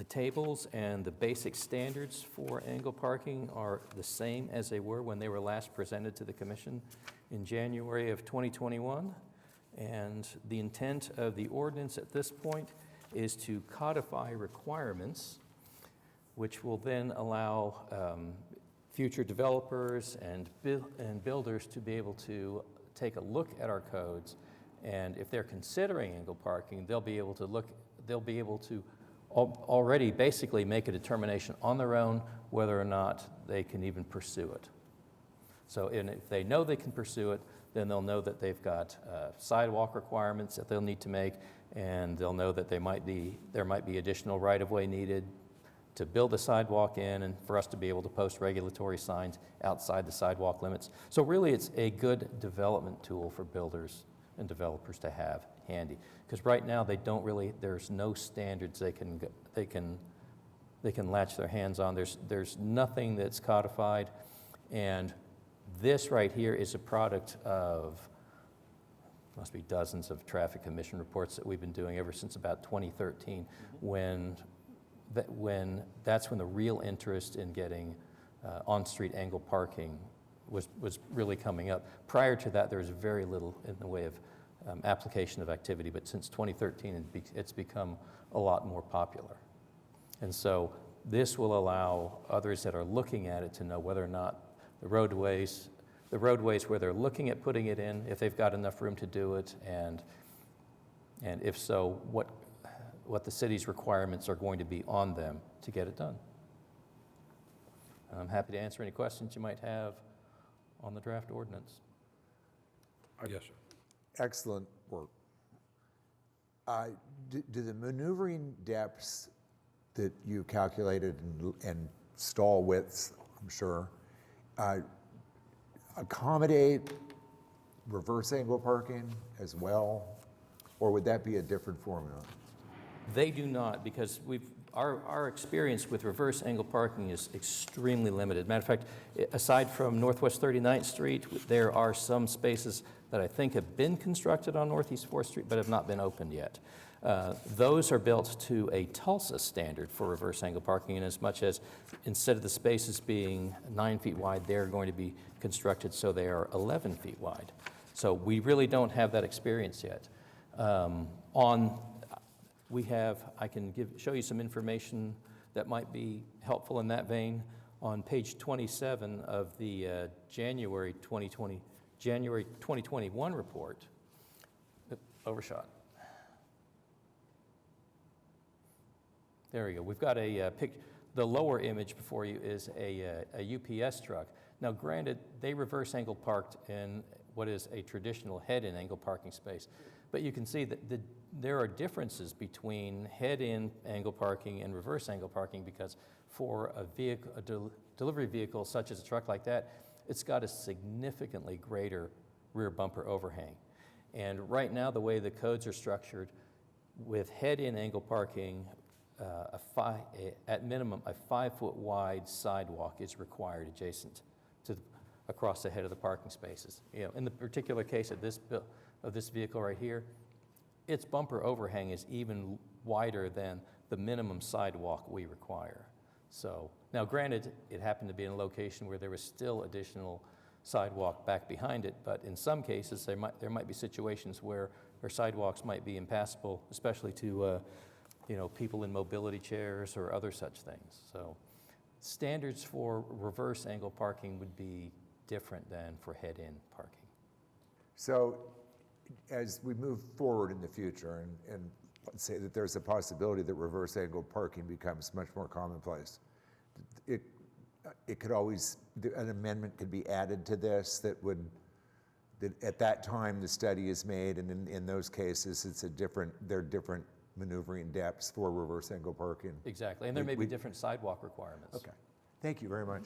tables and the basic standards for angle parking are the same as they were when they were last presented to the Commission in January of 2021. And the intent of the ordinance at this point is to codify requirements, which will then allow future developers and builders to be able to take a look at our codes. And if they're considering angled parking, they'll be able to already basically make a determination on their own whether or not they can even pursue it. So if they know they can pursue it, then they'll know that they've got sidewalk requirements that they'll need to make, and they'll know that there might be additional right-of-way needed to build a sidewalk in and for us to be able to post regulatory signs outside the sidewalk limits. So really, it's a good development tool for builders and developers to have handy. Because right now, there's no standards they can latch their hands on. There's nothing that's codified, and this right here is a product of, must be dozens of traffic commission reports that we've been doing ever since about 2013, that's when the real interest in getting on-street angle parking was really coming up. Prior to that, there was very little in the way of application of activity, but since 2013, it's become a lot more popular. And so this will allow others that are looking at it to know whether or not the roadways where they're looking at putting it in, if they've got enough room to do it, and if so, what the city's requirements are going to be on them to get it done. I'm happy to answer any questions you might have on the draft ordinance. Yes, sir. Excellent work. Do the maneuvering depths that you calculated and stall widths, I'm sure, accommodate reverse angle parking as well? Or would that be a different formula? They do not, because our experience with reverse angle parking is extremely limited. Matter of fact, aside from Northwest 39th Street, there are some spaces that I think have been constructed on Northeast 4th Street but have not been opened yet. Those are built to a Tulsa standard for reverse angle parking, in as much as instead of the spaces being 9 feet wide, they're going to be constructed so they are 11 feet wide. So we really don't have that experience yet. I can show you some information that might be helpful in that vein. On page 27 of the January 2021 report, overshot. There we go. We've got the lower image before you is a UPS truck. Now, granted, they reverse angle parked in what is a traditional head-in angle parking space, but you can see that there are differences between head-in angle parking and reverse angle parking, because for a delivery vehicle such as a truck like that, it's got a significantly greater rear bumper overhang. And right now, the way the codes are structured, with head-in angle parking, at minimum, a 5-foot wide sidewalk is required adjacent to across the head of the parking spaces. In the particular case of this vehicle right here, its bumper overhang is even wider than the minimum sidewalk we require. So now, granted, it happened to be in a location where there was still additional sidewalk back behind it, but in some cases there might be situations where sidewalks might be impassable, especially to people in mobility chairs or other such things. So standards for reverse angle parking would be different than for head-in parking. So as we move forward in the future, and let's say that there's a possibility that reverse angle parking becomes much more commonplace, it could always, an amendment could be added to this that at that time the study is made, and in those cases there are different maneuvering depths for reverse angle parking. Exactly, and there may be different sidewalk requirements. Okay, thank you very much.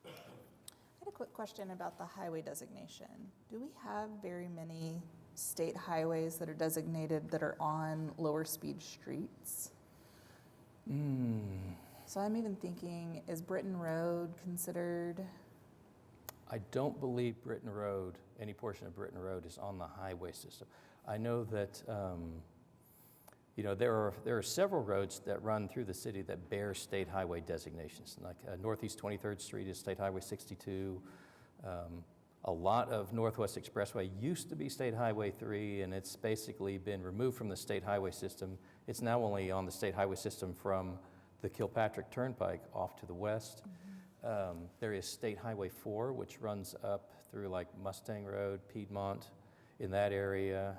I had a quick question about the highway designation. Do we have very many state highways that are designated that are on lower speed streets? So I'm even thinking, is Britton Road considered? I don't believe any portion of Britton Road is on the highway system. I know that there are several roads that run through the city that bear state highway designations. Like Northeast 23rd Street is State Highway 62. a lot of Northwest Expressway used to be State Highway 3, and it's basically been removed from the state highway system. It's now only on the state highway system from the Kilpatrick Turnpike off to the west. There is State Highway 4, which runs up through like Mustang Road, Piedmont, in that area.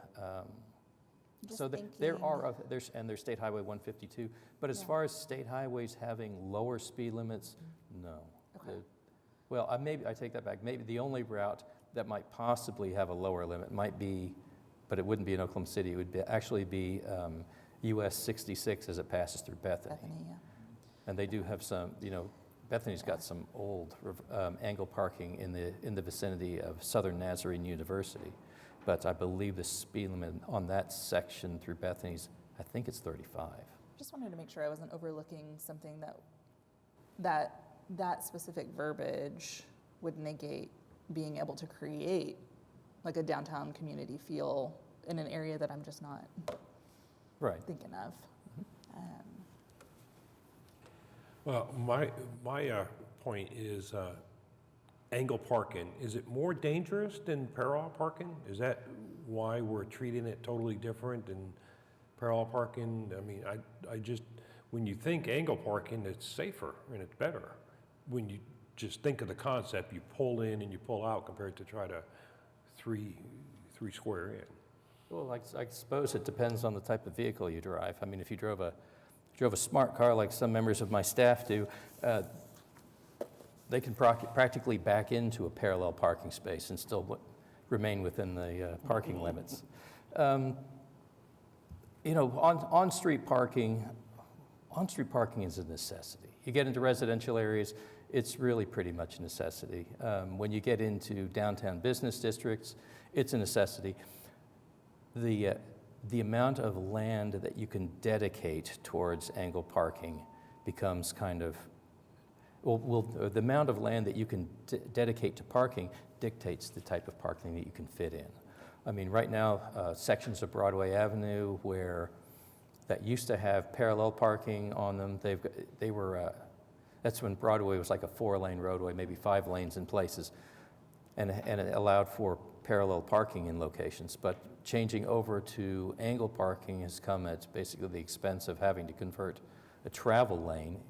Just So thinking. there's State Highway 152. But as Yeah. far as state highways having lower speed limits, no. Okay. Well, maybe, I take that back. Maybe the only route that might possibly have a lower limit might be, but it wouldn't be in Oklahoma City, it would actually be US 66 as it passes through Bethany. Bethany, yeah. And they do have some, Bethany's got some old angle parking in the vicinity of Southern Nazarene University. But I believe the speed limit on that section through Bethany's, I think it's 35. Just wanted to make sure I wasn't overlooking something that specific verbiage would negate being able to create like a downtown community feel in an area that I'm just not Right. thinking of. Well, my point is angle parking. Is it more dangerous than parallel parking? Is that why we're treating it totally different than parallel parking? I mean, I just, when you think angle parking, it's safer and it's better. When you just think of the concept, you pull in and you pull out compared to try to three square in. Well, I suppose it depends on the type of vehicle you drive. I mean, if you drove a smart car like some members of my staff do, they can practically back into a parallel parking space and still remain within the parking limits. On-street parking is a necessity. You get into residential areas, it's really pretty much a necessity. When you get into downtown business districts, it's a necessity. The amount of land that you can dedicate towards angle parking becomes kind of, the amount of land that you can dedicate to parking dictates the type of parking that you can fit in. I mean, right now, sections of Broadway Avenue that used to have parallel parking on them, that's when Broadway was like a 4-lane roadway, maybe 5 lanes in places, and it allowed for parallel parking in locations. But changing over to angle parking has come at basically the expense of having to convert a travel lane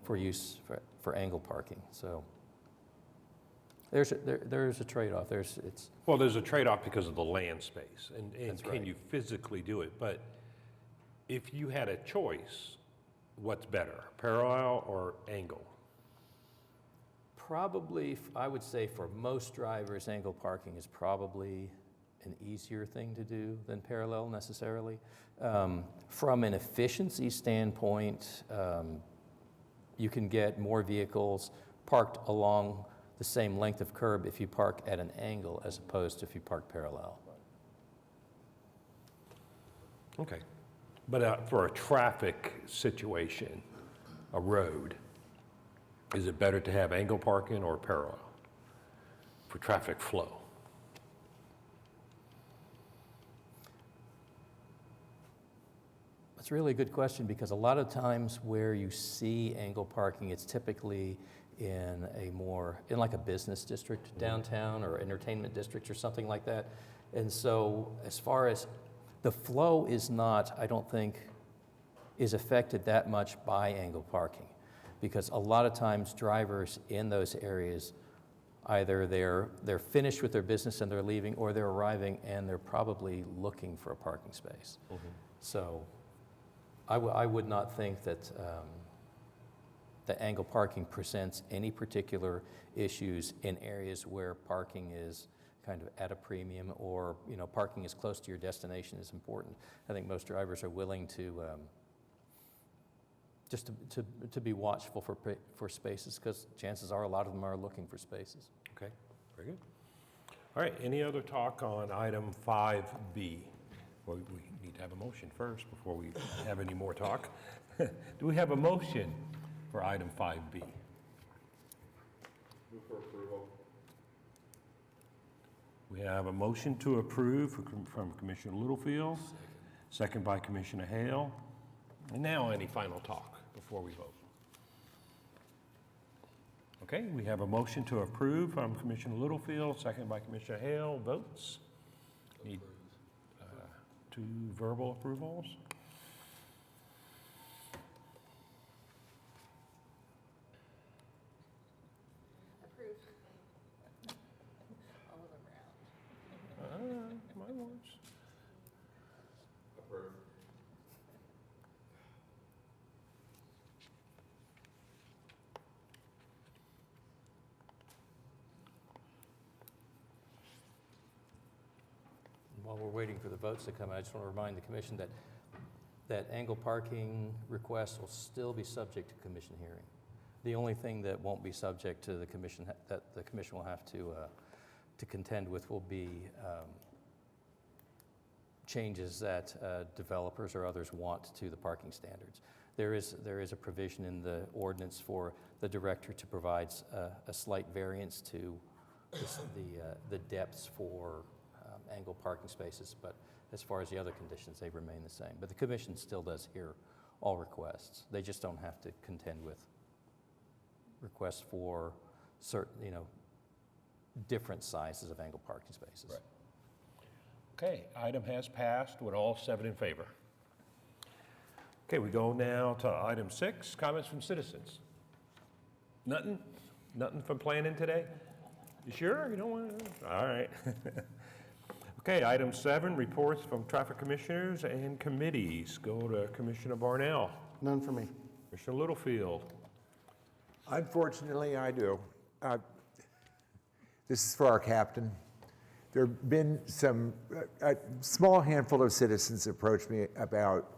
for use for angle parking. So there's a trade-off. Well, there's a trade-off because of the land space, and That's can right. you physically do it? But if you had a choice, what's better, parallel or angle? Probably, I would say for most drivers, angle parking is probably an easier thing to do than parallel necessarily. From an efficiency standpoint, you can get more vehicles parked along the same length of curb if you park at an angle as opposed to if you park parallel. Okay. But for a traffic situation, a road, is it better to have angle parking or parallel for traffic flow? That's really a good question because a lot of times where you see angle parking, it's typically in like a business district downtown or entertainment district or something like that. And so as far as the flow is not, I don't think, is affected that much by angle parking because a lot of times drivers in those areas, either they're finished with their business and they're leaving or they're arriving and they're probably looking for a parking space. Mm-hmm. So I would not think that the angle parking presents any particular issues in areas where parking is kind of at a premium or parking as close to your destination is important. I think most drivers are willing to just to be watchful for spaces because chances are a lot of them are looking for spaces. Okay, very good. All right, any other talk on item 5B? Well, we need to have a motion first before we have any more talk. Do we have a motion for item 5B? Move for approval. We have a motion to approve from Commissioner Littlefield, second by Commissioner Hale. And now any final talk before we vote? Okay, we have a motion to approve from Commissioner Littlefield, second by Commissioner Hale. Votes? Need 2 verbal approvals. My words. While we're waiting for the votes to come, I just want to remind the commission that angle parking requests will still be subject to commission hearing. The only thing that won't be subject to the commission, that the commission will have to contend with, will be changes that developers or others want to the parking standards. There is a provision in the ordinance for the director to provide a slight variance to the depths for angle parking spaces, but as far as the other conditions, they remain the same. But the commission still does hear all requests. They just don't have to contend with requests for certain, different sizes of angle parking spaces. Right. Okay, item has passed with all 7 in favor. Okay, we go now to item 6, comments from citizens. Nothing? Nothing from planning today? You sure? You don't want to? All right. Okay, item 7, reports from traffic commissioners and committees. Go to Commissioner Barnell, None for me. Commissioner Littlefield. Unfortunately, I do. This is for our captain. There have been a small handful of citizens approach me about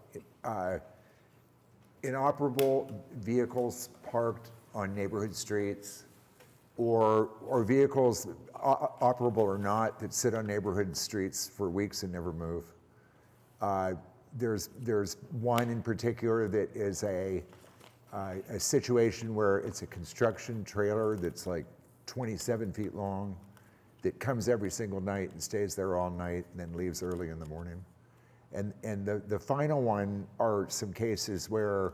inoperable vehicles parked on neighborhood streets, or vehicles, operable or not, that sit on neighborhood streets for weeks and never move. There's one in particular that is a situation where it's a construction trailer that's like 27 feet long, that comes every single night and stays there all night and then leaves early in the morning. And the final one are some cases where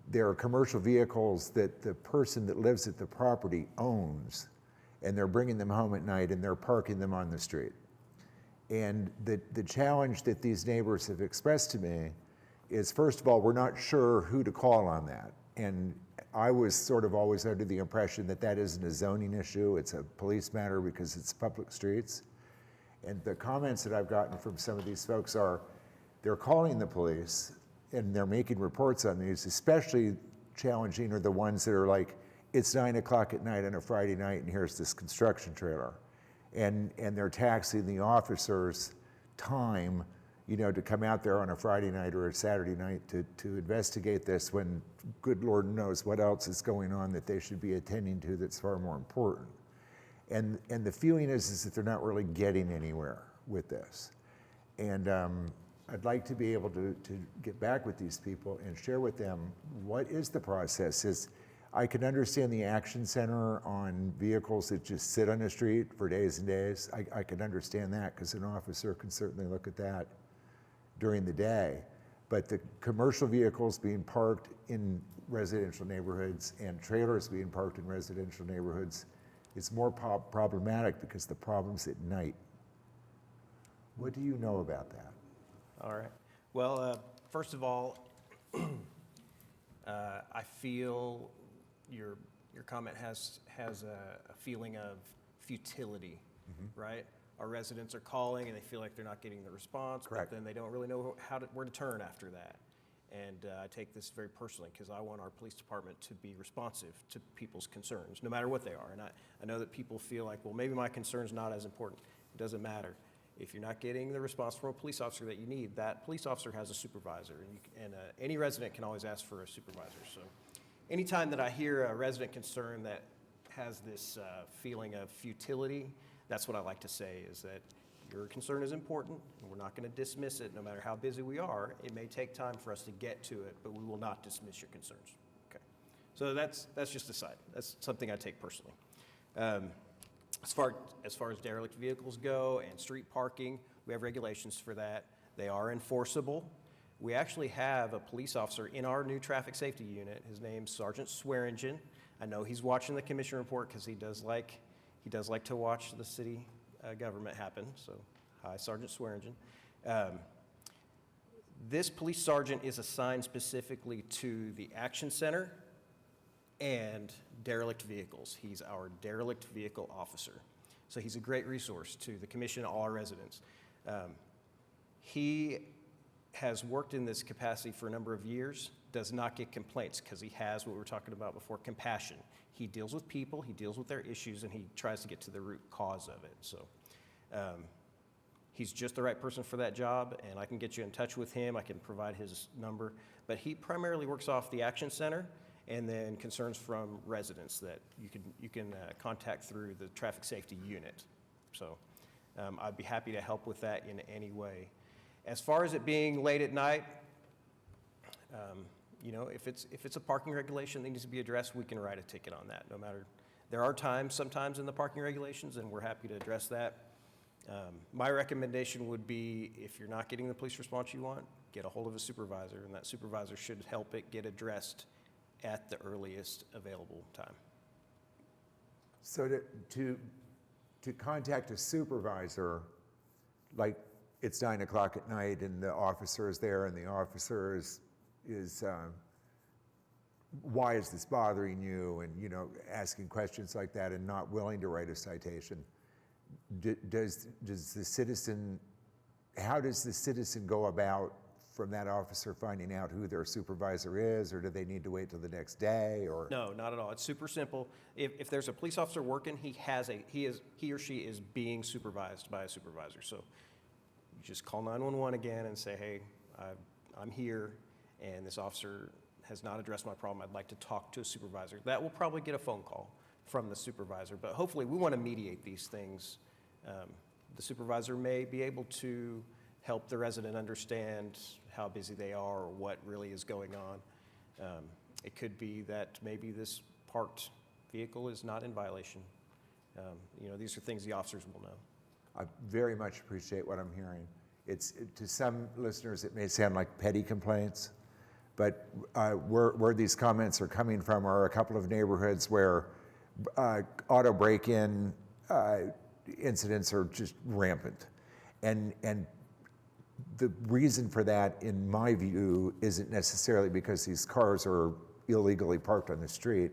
there are commercial vehicles that the person that lives at the property owns, and they're bringing them home at night and they're parking them on the street. And the challenge that these neighbors have expressed to me is, first of all, we're not sure who to call on that. And I was sort of always under the impression that that isn't a zoning issue, it's a police matter because it's public streets. And the comments that I've gotten from some of these folks are, they're calling the police and they're making reports on these. Especially challenging are the ones that are like, it's 9 o'clock at night on a Friday night and here's this construction trailer. And they're taxing the officers' time, to come out there on a Friday night or a Saturday night to investigate this, when good Lord knows what else is going on that they should be attending to that's far more important. And the feeling is that they're not really getting anywhere with this. And I'd like to be able to get back with these people and share with them what is the process. I can understand the action center on vehicles that just sit on the street for days and days. I can understand that because an officer can certainly look at that during the day. But the commercial vehicles being parked in residential neighborhoods and trailers being parked in residential neighborhoods, it's more problematic because the problem's at night. What do you know about that? All right. Well, first of all, I feel your comment has a feeling of futility, right? Our residents are calling and they feel like they're not getting the response, Correct. but then they don't really know where to turn after that. And I take this very personally because I want our police department to be responsive to people's concerns, no matter what they are. And I know that people feel like, well, maybe my concern's not as important. It doesn't matter. If you're not getting the response from a police officer that you need, that police officer has a supervisor, and any resident can always ask for a supervisor. So anytime that I hear a resident concern that has this feeling of futility, that's what I like to say, is that your concern is important, and we're not going to dismiss it no matter how busy we are. It may take time for us to get to it, but we will not dismiss your concerns. Okay. So that's just a side. That's something I take personally. As far as derelict vehicles go and street parking, we have regulations for that. They are enforceable. We actually have a police officer in our new traffic safety unit. His name's Sergeant Swearingen. I know he's watching the commission report because he does like to watch the city government happen. So, hi, Sergeant Swearingen. This police sergeant is assigned specifically to the action center and derelict vehicles. He's our derelict vehicle officer. So he's a great resource to the commission and all our residents. He has worked in this capacity for a number of years, does not get complaints because he has what we were talking about before, compassion. He deals with people, he deals with their issues, and he tries to get to the root cause of it. So he's just the right person for that job, and I can get you in touch with him. I can provide his number. But he primarily works off the Action Center and then concerns from residents that you can contact through the traffic safety unit. So I'd be happy to help with that in any way. As far as it being late at night, you know, if it's a parking regulation that needs to be addressed, we can write a ticket on that. No matter, there are sometimes in the parking regulations, and we're happy to address that. My recommendation would be, if you're not getting the police response you want, get a hold of a supervisor, and that supervisor should help it get addressed at the earliest available time. So to contact a supervisor, like it's 9 o'clock at night and the officer is there and the officer is why is this bothering you, and, you know, asking questions like that and not willing to write a citation. Does the citizen, how does the citizen go about from that officer finding out who their supervisor is, or do they need to wait till the next day, or? No, not at all. It's super simple. If there's a police officer working, he or she is being supervised by a supervisor. So you just call 911 again and say, hey, I'm here, and this officer has not addressed my problem. I'd like to talk to a supervisor. That will probably get a phone call from the supervisor, but hopefully we want to mediate these things. The supervisor may be able to help the resident understand how busy they are or what really is going on. It could be that maybe this parked vehicle is not in violation. You know, these are things the officers will know. I very much appreciate what I'm hearing. To some listeners, it may sound like petty complaints, but where these comments are coming from are a couple of neighborhoods where auto break-in incidents are just rampant. And the reason for that, in my view, isn't necessarily because these cars are illegally parked on the street.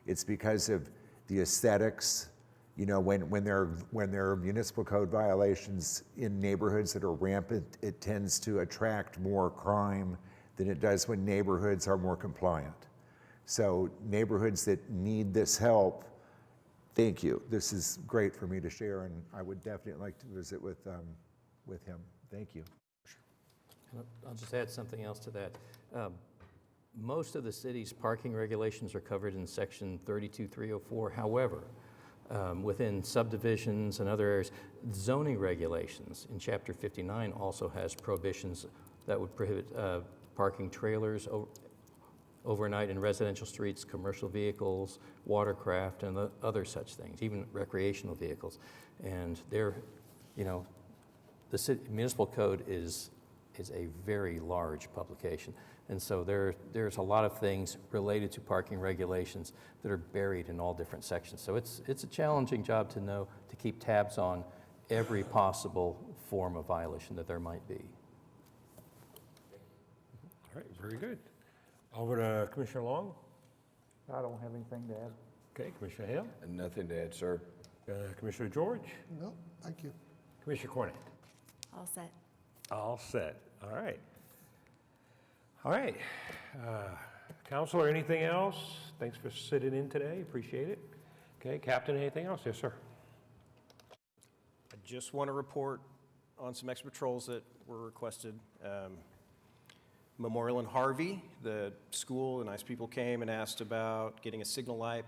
It's because of the aesthetics. You know, when there are municipal code violations in neighborhoods that are rampant, it tends to attract more crime than it does when neighborhoods are more compliant. So neighborhoods that need this help, thank you. This is great for me to share, and I would definitely like to visit with him. Thank you. I'll just add something else to that. Most of the city's parking regulations are covered in section 32304. However, within subdivisions and other areas, zoning regulations in chapter 59 also has prohibitions that would prohibit parking trailers overnight in residential streets, commercial vehicles, watercraft, and other such things, even recreational vehicles. And they're, you know, the city municipal code is a very large publication. And so there's a lot of things related to parking regulations that are buried in all different sections. So it's a challenging job to know, to keep tabs on every possible form of violation that there might be. All right, very good. Over to Commissioner Long. I don't have anything to add. Okay, Commissioner Hale. And nothing to add, sir. Commissioner George. No, thank you. Commissioner Cornett. All set. All set. All right. All right. Counselor, anything else? Thanks for sitting in today. Appreciate it. Okay, Captain, anything else? Yes, sir. I just want to report on some extra patrols that were requested. Memorial and Harvey, the school, the nice people came and asked about getting a signal light.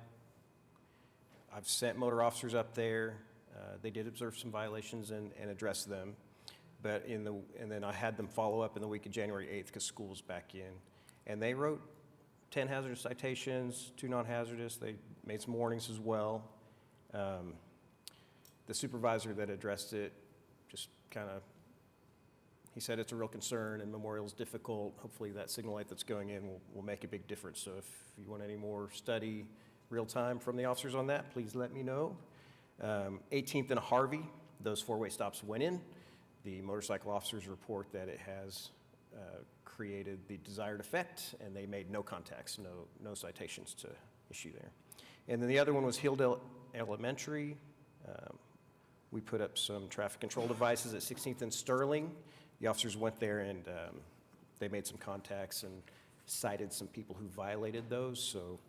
I've sent motor officers up there. They did observe some violations and address them. But and then I had them follow up in the week of January 8th because school was back in. And they wrote 10 hazardous citations, 2 non-hazardous. They made some warnings as well. The supervisor that addressed it just kind of, he said it's a real concern and Memorial's difficult. Hopefully that signal light that's going in will make a big difference. So if you want any more study, real time from the officers on that, please let me know. 18th and Harvey, those four-way stops went in. The motorcycle officers report that it has created the desired effect, and they made no contacts, no citations to issue there. And then the other one was Hilldale Elementary. We put up some traffic control devices at 16th and Sterling. The officers went there and they made some contacts and cited some people who violated those. So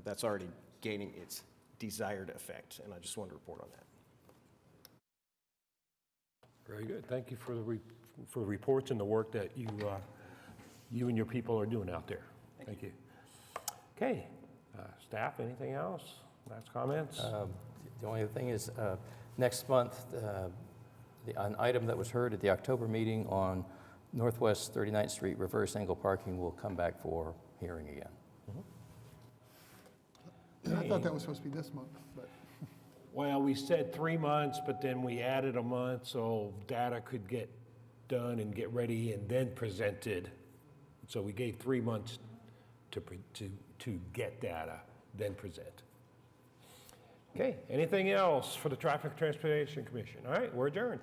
that's already gaining its desired effect, and I just wanted to report on that. Very good. Thank you for the reports and the work that you and your people are doing out there. Thank you. Okay, staff, anything else? Last comments? The only other thing is, next month, an item that was heard at the October meeting on Northwest 39th Street reverse angle parking will come back for hearing again. I thought that was supposed to be this month, but. Well, we said 3 months, but then we added a month so data could get done and get ready and then presented. So we gave 3 months to get data, then present. Okay, anything else for the Traffic Transportation Commission? All right, we're adjourned.